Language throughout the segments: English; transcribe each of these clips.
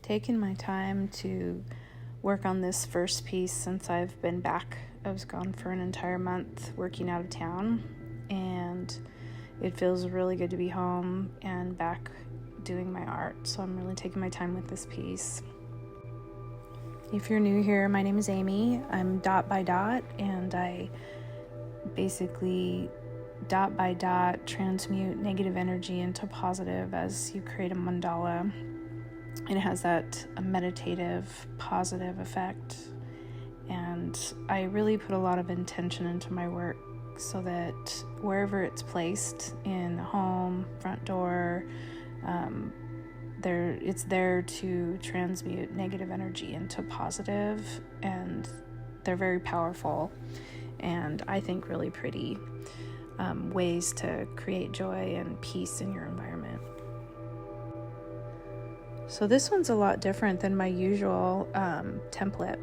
taken my time to work on this first piece since I've been back. I was gone for an entire month working out of town, and it feels really good to be home and back doing my art. So I'm really taking my time with this piece. If you're new here, my name is Amy. I'm dot by dot, and I basically dot by dot transmute negative energy into positive as you create a mandala. It has that meditative, positive effect. And I really put a lot of intention into my work so that wherever it's placed, in a home, front door, it's there to transmute negative energy into positive, and they're very powerful and I think really pretty ways to create joy and peace in your environment. So this one's a lot different than my usual template.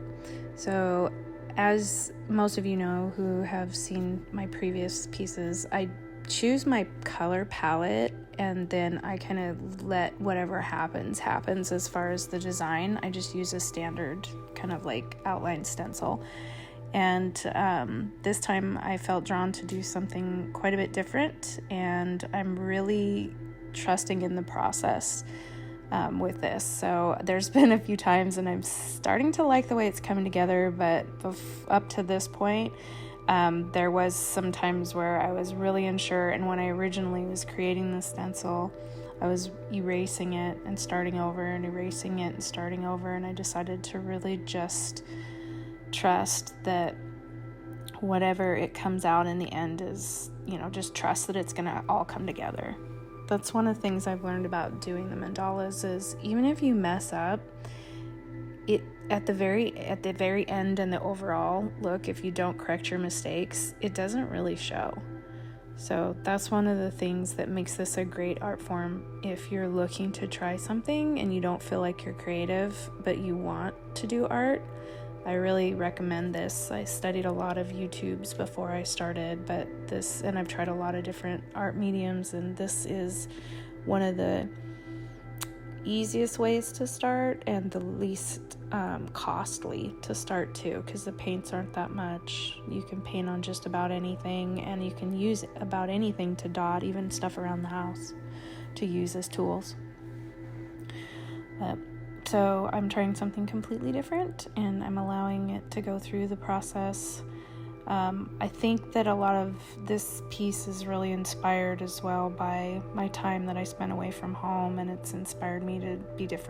So as most of you know who have seen my previous pieces, I choose my color palette and then I kind of let whatever happens as far as the design. I just use a standard kind of like outline stencil. And this time I felt drawn to do something quite a bit different, and I'm really trusting in the process with this. So there's been a few times and I'm starting to like the way it's coming together, but up to this point, there was some times where I was really unsure, and when I originally was creating the stencil, I was erasing it and starting over and erasing it and starting over, and I decided to really just trust that whatever it comes out in the end is, just trust that it's gonna all come together. That's one of the things I've learned about doing the mandalas is even if you mess up, it at the very end and the overall look, if you don't correct your mistakes, it doesn't really show. So that's one of the things that makes this a great art form. If you're looking to try something and you don't feel like you're creative, but you want to do art, I really recommend this. I studied a lot of YouTubes before I started, and I've tried a lot of different art mediums, and this is one of the easiest ways to start and the least costly to start too, because the paints aren't that much. You can paint on just about anything, and you can use about anything to dot, even stuff around the house, to use as tools. So I'm trying something completely different, and I'm allowing it to go through the process. I think that a lot of this piece is really inspired as well by my time that I spent away from home, and it's inspired me to be different.